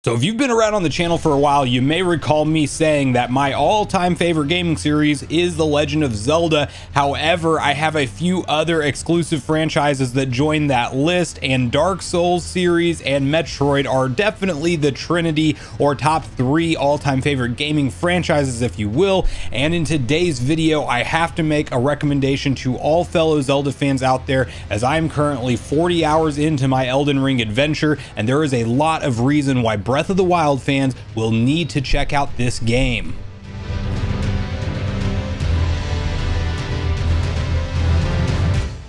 So if you've been around on the channel for a while, you may recall me saying that my all-time favorite gaming series is The Legend of Zelda. However, I have a few other exclusive franchises that join that list, and Dark Souls series and Metroid are definitely the trinity or top three all-time favorite gaming franchises, if you will. And in today's video, I have to make a recommendation to all fellow Zelda fans out there, as I am currently 40 hours into my Elden Ring adventure, and there is a lot of reason why Breath of the Wild fans will need to check out this game.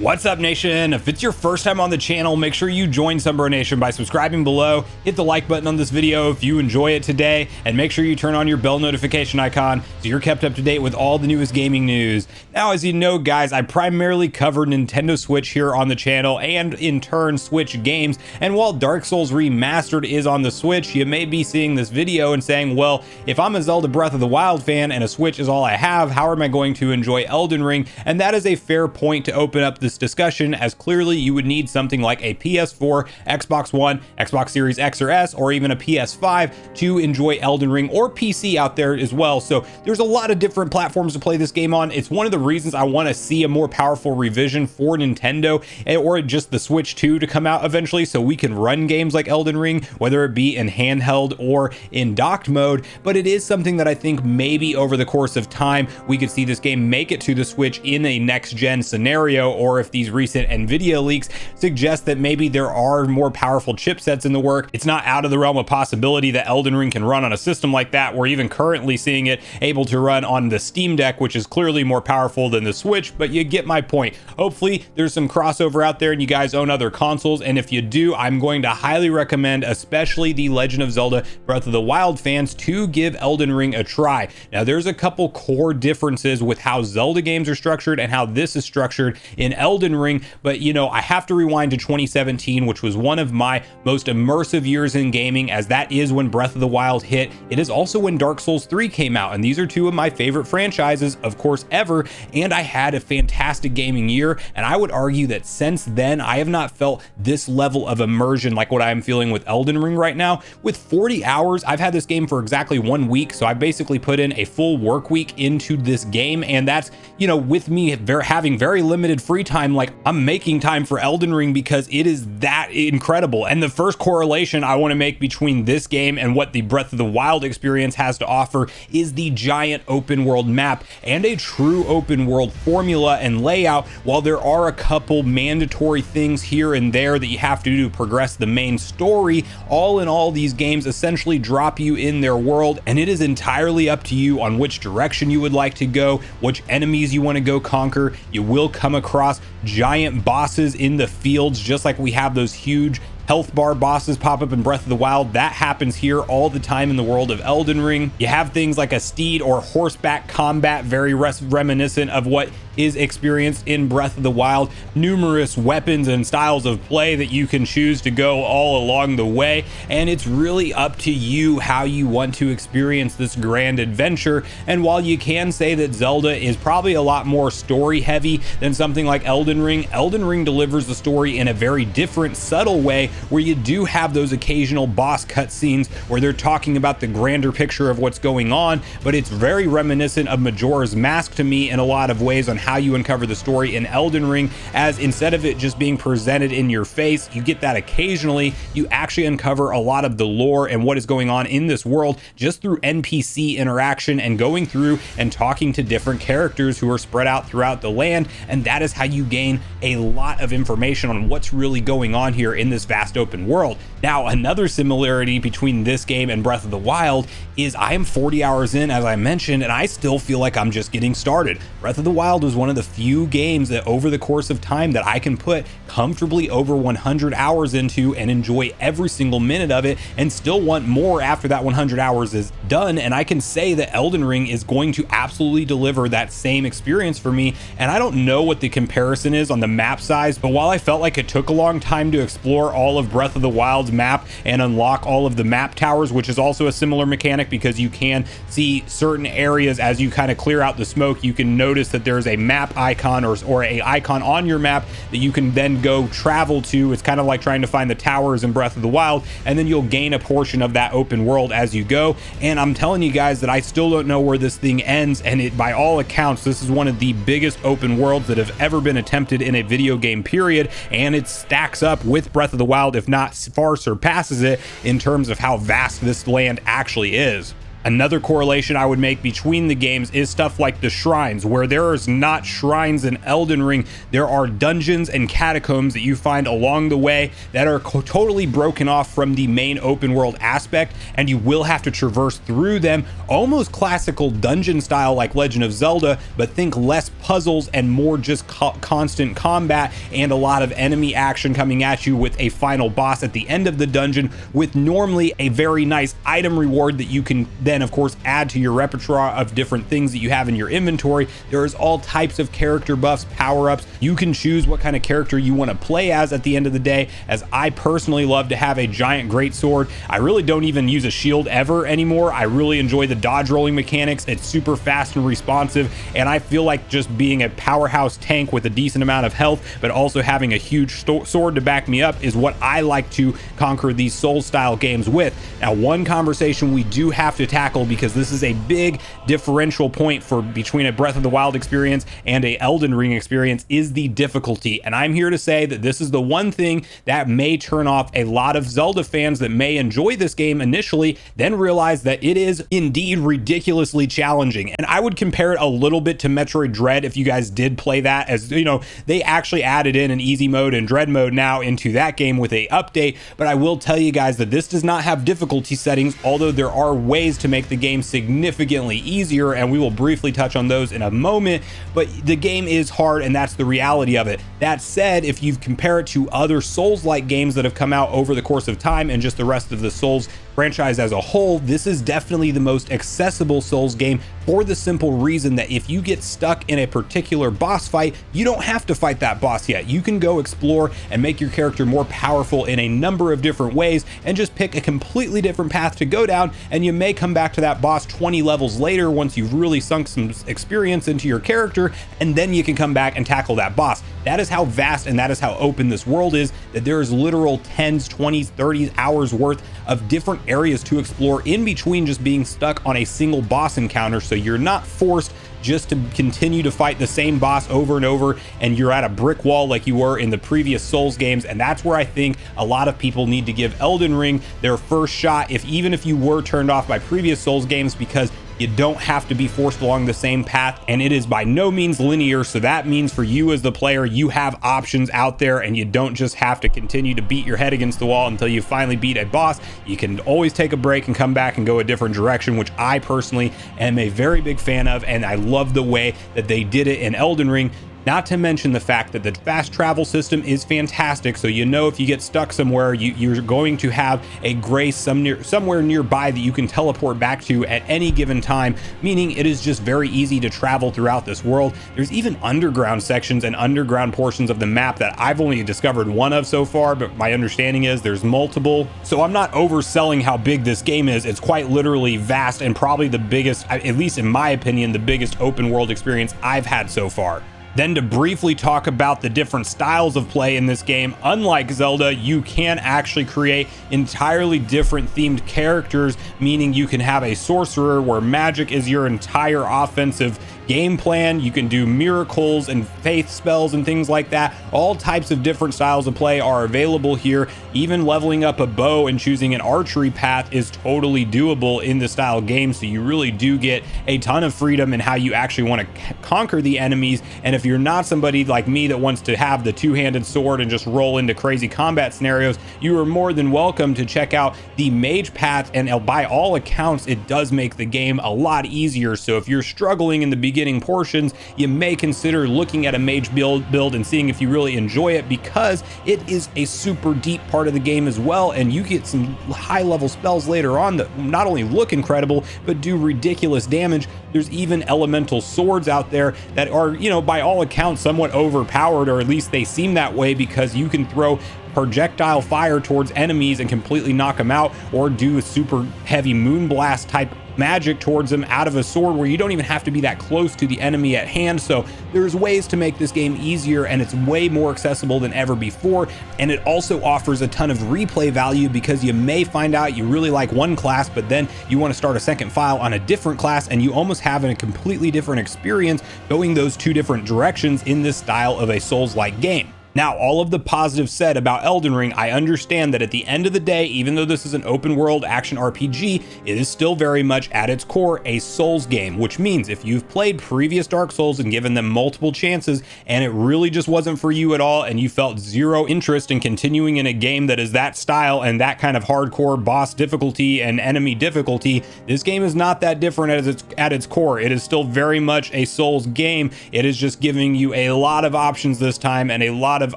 What's up, nation? If it's your first time on the channel, make sure you join Sunbro Nation by subscribing below, hit the like button on this video if you enjoy it today, and make sure you turn on your bell notification icon so you're kept up to date with all the newest gaming news. Now, as you know, guys, I primarily cover Nintendo Switch here on the channel and in turn Switch games, and while Dark Souls Remastered is on the Switch, you may be seeing this video and saying, well, if I'm a Zelda Breath of the Wild fan and a Switch is all I have, how am I going to enjoy Elden Ring? And that is a fair point to open up this discussion, as clearly you would need something like a PS4, Xbox One, Xbox Series X or S, or even a PS5 to enjoy Elden Ring, or PC out there as well. So there's a lot of different platforms to play this game on. It's one of the reasons I want to see a more powerful revision for Nintendo, or just the Switch 2 to come out eventually so we can run games like Elden Ring, whether it be in handheld or in docked mode. But it is something that I think maybe over the course of time we could see this game make it to the Switch in a next gen scenario, or if these recent Nvidia leaks suggest that maybe there are more powerful chipsets in the work, it's not out of the realm of possibility that Elden Ring can run on a system like that. We're even currently seeing it able to run on the Steam Deck, which is clearly more powerful than the Switch, but you get my point. Hopefully there's some crossover out there and you guys own other consoles, and if you do, I'm going to highly recommend, especially the Legend of Zelda Breath of the Wild fans, to give Elden Ring a try. Now, there's a couple core differences with how Zelda games are structured and how this is structured in Elden Ring, but you know, I have to rewind to 2017, which was one of my most immersive years in gaming, as that is when Breath of the Wild hit. It is also when Dark Souls 3 came out, and these are two of my favorite franchises, of course, ever, and I had a fantastic gaming year, and I would argue that since then I have not felt this level of immersion like what I'm feeling with Elden Ring right now. With 40 hours, I've had this game for exactly 1 week, so I basically put in a full work week into this game, and that's, you know, with me having very limited free time, like, I'm making time for Elden Ring because it is that incredible. And the first correlation I want to make between this game and what the Breath of the Wild experience has to offer is the giant open world map and a true open world formula and layout. While there are a couple mandatory things here and there that you have to do to progress the main story, all in all, these games essentially drop you in their world, and it is entirely up to you on which direction you would like to go, which enemies you want to go conquer. You will come across giant bosses in the fields, just like we have those huge health bar bosses pop up in Breath of the Wild. That happens here all the time in the world of Elden Ring. You have things like a steed or horseback combat, very reminiscent of what is experienced in Breath of the Wild. Numerous weapons and styles of play that you can choose to go all along the way, and it's really up to you how you want to experience this grand adventure. And while you can say that Zelda is probably a lot more story heavy than something like Elden Ring delivers the story in a very different, subtle way, where you do have those occasional boss cutscenes where they're talking about the grander picture of what's going on, but it's very reminiscent of Majora's Mask to me in a lot of ways on how you uncover the story in Elden Ring, as instead of it just being presented in your face, you get that occasionally. You actually uncover a lot of the lore and what is going on in this world just through NPC interaction and going through and talking to different characters who are spread out throughout the land, and that is how you gain a lot of information on what's really going on here in this vast open world. Now, another similarity between this game and Breath of the Wild is I am 40 hours in, as I mentioned, and I still feel like I'm just getting started. Breath of the Wild was one of the few games that over the course of time that I can put comfortably over 100 hours into and enjoy every single minute of it, and still want more after that 100 hours is done. And I can say that Elden Ring is going to absolutely deliver that same experience for me. And I don't know what the comparison is on the map size, but while I felt like it took a long time to explore all of Breath of the Wild's Wild's map and unlock all of the map towers, which is also a similar mechanic because you can see certain areas as you kind of clear out the smoke. You can notice that there's a map icon or a icon on your map that you can then go travel to. It's kind of like trying to find the towers in Breath of the Wild, and then you'll gain a portion of that open world as you go. And I'm telling you guys that I still don't know where this thing ends, and it, by all accounts, this is one of the biggest open worlds that have ever been attempted in a video game period, and it stacks up with Breath of the Wild, if not far surpasses it in terms of how vast this land actually is. Another correlation I would make between the games is stuff like the shrines. Where there is not shrines in Elden Ring, there are dungeons and catacombs that you find along the way that are totally broken off from the main open world aspect, and you will have to traverse through them, almost classical dungeon style like Legend of Zelda, but think less puzzles and more just constant combat and a lot of enemy action coming at you, with a final boss at the end of the dungeon with normally a very nice item reward that you can then of course add to your repertoire of different things that you have in your inventory. There is all types of character buffs, power-ups. You can choose what kind of character you want to play as at the end of the day, as I personally love to have a giant greatsword. I really don't even use a shield ever anymore. I really enjoy the dodge rolling mechanics. It's super fast and responsive, and I feel like just being a powerhouse tank with a decent amount of health but also having a huge sword to back me up is what I like to conquer these Souls style games with. Now, one conversation we do have to tackle, because this is a big differential point for between a Breath of the Wild experience and a Elden Ring experience, is the difficulty. And I'm here to say that this is the one thing that may turn off a lot of Zelda fans that may enjoy this game initially, then realize that it is indeed ridiculously challenging. And I would compare it a little bit to Metroid Dread if you guys did play that, as you know, they actually added in an easy mode and Dread mode now into that game with a update. But I will tell you guys that this does not have difficulty settings, although there are ways to make the game significantly easier, and we will briefly touch on those in a moment. But the game is hard, and that's the reality of it. That said, if you compare it to other Souls-like games that have come out over the course of time and just the rest of the Souls franchise as a whole, this is definitely the most accessible Souls game, for the simple reason that if you get stuck in a particular boss fight, you don't have to fight that boss yet. You can go explore and make your character more powerful in a number of different ways and just pick a completely different path to go down, and you may come back to that boss 20 levels later once you've really sunk some experience into your character, and then you can come back and tackle that boss. That is how vast and that is how open this world is, that there is literal 10s, 20s, 30s hours worth of different areas to explore in between just being stuck on a single boss encounter. So you're not forced just to continue to fight the same boss over and over, and you're at a brick wall like you were in the previous Souls games. And that's where I think a lot of people need to give Elden Ring their first shot, even if you were turned off by previous Souls games, because you don't have to be forced along the same path, and it is by no means linear. So that means for you as the player, you have options out there, and you don't just have to continue to beat your head against the wall until you finally beat a boss. You can always take a break and come back and go a different direction, which I personally am a very big fan of, and I love the way that they did it in Elden Ring. Not to mention the fact that the fast travel system is fantastic, so you know if you get stuck somewhere, you're going to have a grace somewhere nearby that you can teleport back to at any given time, meaning it is just very easy to travel throughout this world. There's even underground sections and underground portions of the map that I've only discovered one of so far, but my understanding is there's multiple. So I'm not overselling how big this game is. It's quite literally vast, and probably the biggest, at least in my opinion, the biggest open world experience I've had so far. Then to briefly talk about the different styles of play in this game, unlike Zelda, you can actually create entirely different themed characters, meaning you can have a sorcerer where magic is your entire offensive game plan. You can do miracles and faith spells and things like that. All types of different styles of play are available here. Even leveling up a bow and choosing an archery path is totally doable in the style game, so you really do get a ton of freedom in how you actually want to conquer the enemies. And if you're not somebody like me that wants to have the two-handed sword and just roll into crazy combat scenarios, you are more than welcome to check out the mage path, and by all accounts it does make the game a lot easier. So if you're struggling in the beginning portions, you may consider looking at a mage build and seeing if you really enjoy it, because it is a super deep part of the game as well, and you get some high level spells later on that not only look incredible but do ridiculous damage. There's even elemental swords out there that are, you know, by all accounts somewhat overpowered, or at least they seem that way, because you can throw projectile fire towards enemies and completely knock them out, or do a super heavy moonblast type magic towards them out of a sword where you don't even have to be that close to the enemy at hand. So there's ways to make this game easier, and it's way more accessible than ever before. And it also offers a ton of replay value, because you may find out you really like one class, but then you want to start a second file on a different class, and you almost have a completely different experience going those two different directions in this style of a Souls-like game. Now, all of the positives said about Elden Ring, I understand that at the end of the day, even though this is an open world action RPG, it is still very much at its core a Souls game, which means if you've played previous Dark Souls and given them multiple chances and it really just wasn't for you at all, and you felt zero interest in continuing in a game that is that style and that kind of hardcore boss difficulty and enemy difficulty, this game is not that different at its core. It is still very much a Souls game. It is just giving you a lot of options this time, and a lot of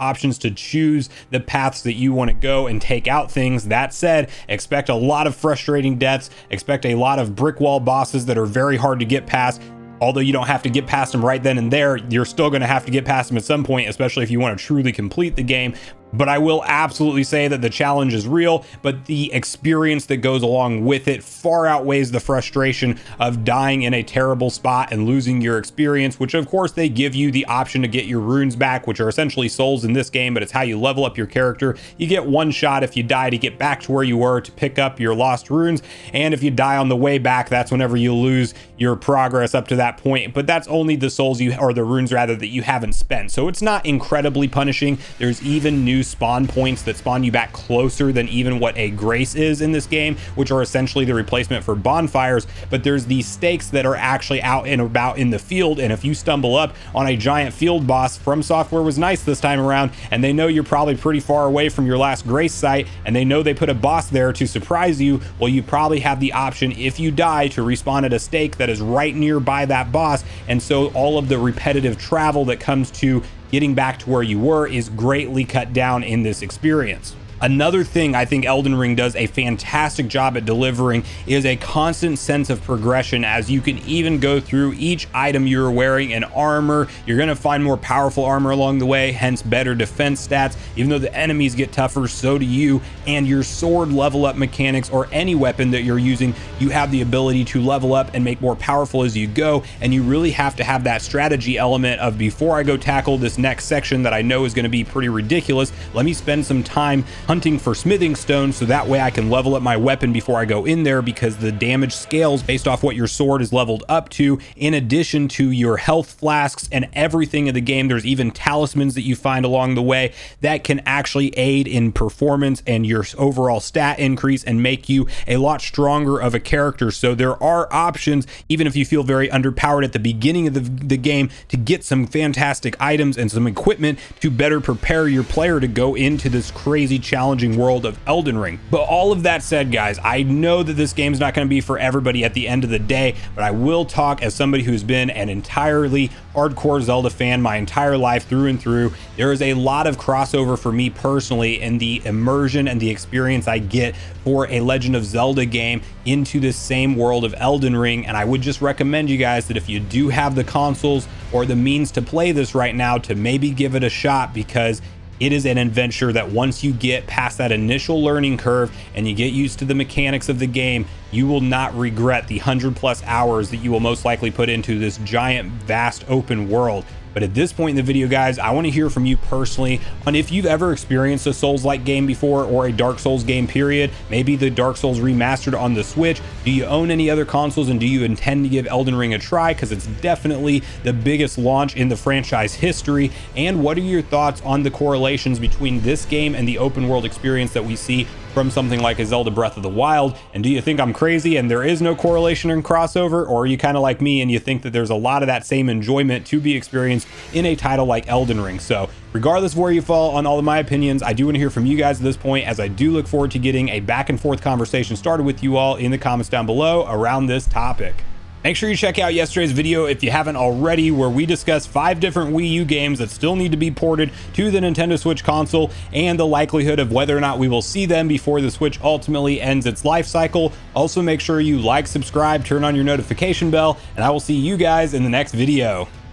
options to choose the paths that you want to go and take out things. That said, expect a lot of frustrating deaths, expect a lot of brick wall bosses that are very hard to get past. Although you don't have to get past them right then and there, you're still going to have to get past them at some point, especially if you want to truly complete the game. But I will absolutely say that the challenge is real, but the experience that goes along with it far outweighs the frustration of dying in a terrible spot and losing your experience, which of course they give you the option to get your runes back, which are essentially souls in this game, but it's how you level up your character. You get one shot if you die to get back to where you were to pick up your lost runes, and if you die on the way back, that's whenever you lose your progress up to that point. But that's only the souls or the runes rather, that you haven't spent, so it's not incredibly punishing. There's even new spawn points that spawn you back closer than even what a grace is in this game, which are essentially the replacement for bonfires. But there's these stakes that are actually out and about in the field, and if you stumble up on a giant field boss, From Software was nice this time around, and they know you're probably pretty far away from your last grace site, and they know they put a boss there to surprise you. Well, you probably have the option, if you die, to respawn at a stake that is right nearby that boss, and so all of the repetitive travel that comes to getting back to where you were is greatly cut down in this experience. Another thing I think Elden Ring does a fantastic job at delivering is a constant sense of progression, as you can even go through each item you're wearing in armor. You're going to find more powerful armor along the way, hence better defense stats. Even though the enemies get tougher, so do you. And your sword level up mechanics, or any weapon that you're using, you have the ability to level up and make more powerful as you go. And you really have to have that strategy element of, before I go tackle this next section that I know is going to be pretty ridiculous, let me spend some time hunting for smithing stones, so that way I can level up my weapon before I go in there, because the damage scales based off what your sword is leveled up to, in addition to your health flasks and everything in the game. There's even talismans that you find along the way that can actually aid in performance and your overall stat increase and make you a lot stronger of a character. So there are options, even if you feel very underpowered at the beginning of the game, to get some fantastic items and some equipment to better prepare your player to go into this crazy challenging world of Elden Ring. But all of that said, guys, I know that this game's not going to be for everybody at the end of the day, but I will talk as somebody who's been an entirely hardcore Zelda fan my entire life through and through. There is a lot of crossover for me personally in the immersion and the experience I get for a Legend of Zelda game into this same world of Elden Ring. And I would just recommend you guys that if you do have the consoles or the means to play this right now, to maybe give it a shot, because it is an adventure that once you get past that initial learning curve and you get used to the mechanics of the game, you will not regret the 100+ hours that you will most likely put into this giant, vast open world. But at this point in the video, guys, I want to hear from you personally on if you've ever experienced a Souls-like game before, or a Dark Souls game period, maybe the Dark Souls remastered on the Switch. Do you own any other consoles, and do you intend to give Elden Ring a try? Because it's definitely the biggest launch in the franchise history. And what are your thoughts on the correlations between this game and the open world experience that we see from something like a Zelda Breath of the Wild? And do you think I'm crazy and there is no correlation and crossover, or are you kind of like me and you think that there's a lot of that same enjoyment to be experienced in a title like Elden Ring? So regardless of where you fall on all of my opinions, I do want to hear from you guys at this point, as I do look forward to getting a back and forth conversation started with you all in the comments down below around this topic. Make sure you check out yesterday's video if you haven't already, where we discuss 5 different Wii U games that still need to be ported to the Nintendo Switch console, and the likelihood of whether or not we will see them before the Switch ultimately ends its life cycle. Also, make sure you like, subscribe, turn on your notification bell, and I will see you guys in the next video.